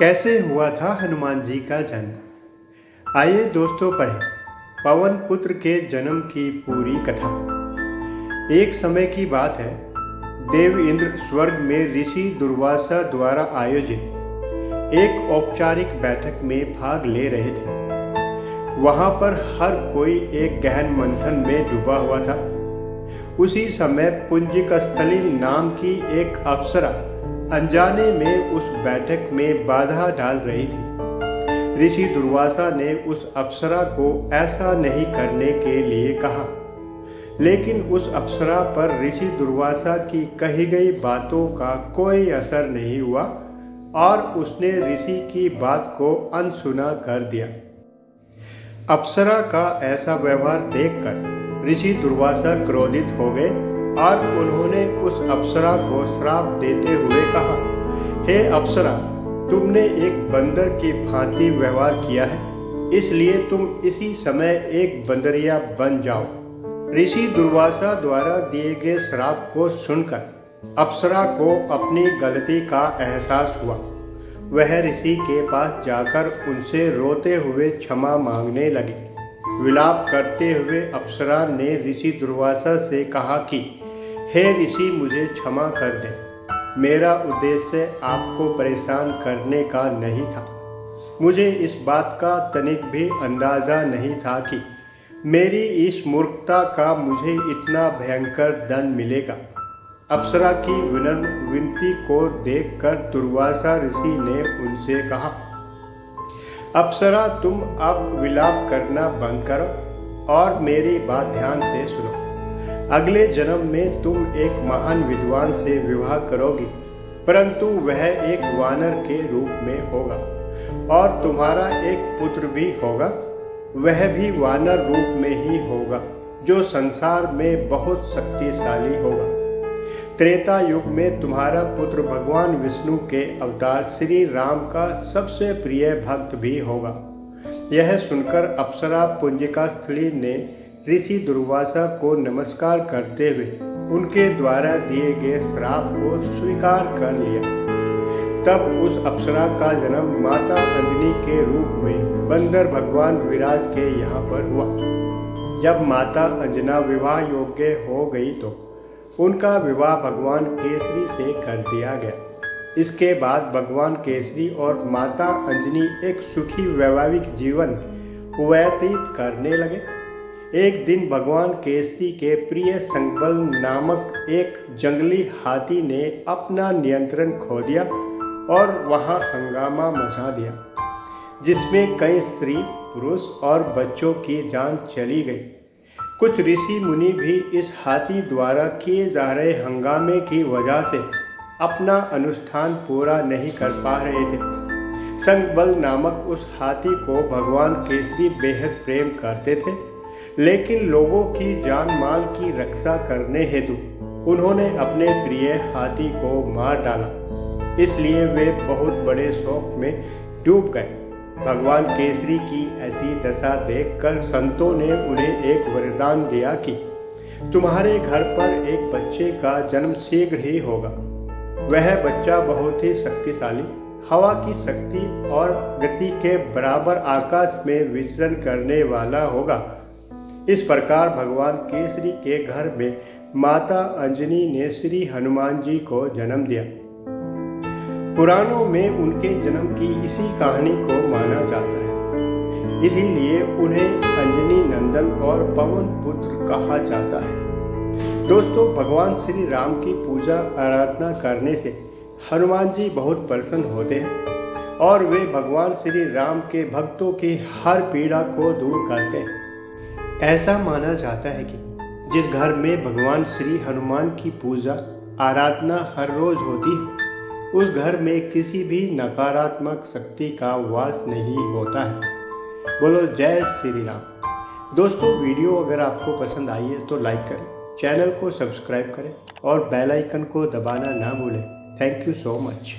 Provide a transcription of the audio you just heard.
कैसे हुआ था हनुमान जी का जन्म। आइए दोस्तों पढ़ें पवन पुत्र के जन्म की पूरी कथा। एक समय की बात है, देव इंद्र स्वर्ग में ऋषि दुर्वासा द्वारा आयोजित एक औपचारिक बैठक में भाग ले रहे थे। वहां पर हर कोई एक गहन मंथन में डूबा हुआ था। उसी समय पुंजिकस्थली नाम की एक अप्सरा अनजाने में उस बैठक में बाधा डाल रही थी। ऋषि दुर्वासा ने उस अप्सरा को ऐसा नहीं करने के लिए कहा, लेकिन उस अप्सरा पर ऋषि दुर्वासा की कही गई बातों का कोई असर नहीं हुआ और उसने ऋषि की बात को अनसुना कर दिया। अप्सरा का ऐसा व्यवहार देखकर ऋषि दुर्वासा क्रोधित हो गए और उन्होंने उस अप्सरा को श्राप देते हुए कहा, हे अप्सरा, तुमने एक बंदर की भांति व्यवहार किया है, इसलिए तुम इसी समय एक बंदरिया बन जाओ। ऋषि दुर्वासा द्वारा दिए गए श्राप को सुनकर अप्सरा को अपनी गलती का एहसास हुआ। वह ऋषि के पास जाकर उनसे रोते हुए क्षमा मांगने लगी। विलाप करते हुए अप्सरा ने ऋषि दुर्वासा से कहा कि हे ऋषि, मुझे क्षमा कर दें। मेरा उद्देश्य आपको परेशान करने का नहीं था। मुझे इस बात का तनिक भी अंदाज़ा नहीं था कि मेरी इस मूर्खता का मुझे इतना भयंकर दंड मिलेगा। अप्सरा की विनम्र विनती को देखकर दुर्वासा ऋषि ने उनसे कहा, अप्सरा, तुम अब विलाप करना बंद करो और मेरी बात ध्यान से सुनो। अगले जन्म में तुम एक महान विद्वान से विवाह करोगी, परंतु वह एक वानर के रूप में होगा और तुम्हारा एक पुत्र भी होगा। वह भी वानर रूप में ही होगा, जो संसार में बहुत शक्तिशाली होगा। त्रेता युग में तुम्हारा पुत्र भगवान विष्णु के अवतार श्री राम का सबसे प्रिय भक्त भी होगा। यह सुनकर अप्सरा पुंजिकास्थली ने ऋषि दुर्वासा को नमस्कार करते हुए उनके द्वारा दिए गए श्राप को स्वीकार कर लिया। तब उस अप्सरा का जन्म माता अंजनी के रूप में बंदर भगवान विराज के यहाँ पर हुआ। जब माता अंजना विवाह योग्य हो गई तो उनका विवाह भगवान केसरी से कर दिया गया। इसके बाद भगवान केसरी और माता अंजनी एक सुखी वैवाहिक जीवन व्यतीत करने लगे। एक दिन भगवान केसरी के प्रिय संबल नामक एक जंगली हाथी ने अपना नियंत्रण खो दिया और वहां हंगामा मचा दिया, जिसमें कई स्त्री, पुरुष और बच्चों की जान चली गई। कुछ ऋषि मुनि भी इस हाथी द्वारा किए जा रहे हंगामे की वजह से अपना अनुष्ठान पूरा नहीं कर पा रहे थे। संबल नामक उस हाथी को भगवान केसरी बेहद प्रेम करते थे, लेकिन लोगों की जान माल की रक्षा करने हेतु उन्होंने अपने प्रिय हाथी को मार डाला। इसलिए वे बहुत बड़े शोक में डूब गए। भगवान केसरी की ऐसी दशा देखकर संतों ने उन्हें एक वरदान दिया कि तुम्हारे घर पर एक बच्चे का जन्म शीघ्र ही होगा। वह बच्चा बहुत ही शक्तिशाली, हवा की शक्ति और गति के बराबर आकाश में विचरण करने वाला होगा। इस प्रकार भगवान केसरी के घर में माता अंजनी ने श्री हनुमान जी को जन्म दिया। पुराणों में उनके जन्म की इसी कहानी को माना जाता है, इसीलिए उन्हें अंजनी नंदन और पवन पुत्र कहा जाता है। दोस्तों, भगवान श्री राम की पूजा आराधना करने से हनुमान जी बहुत प्रसन्न होते हैं और वे भगवान श्री राम के भक्तों की हर पीड़ा को दूर करते हैं। ऐसा माना जाता है कि जिस घर में भगवान श्री हनुमान की पूजा आराधना हर रोज होती है, उस घर में किसी भी नकारात्मक शक्ति का वास नहीं होता है। बोलो जय श्री राम। दोस्तों, वीडियो अगर आपको पसंद आई है तो लाइक करें, चैनल को सब्सक्राइब करें और बेल आइकन को दबाना ना भूलें। Thank you so much.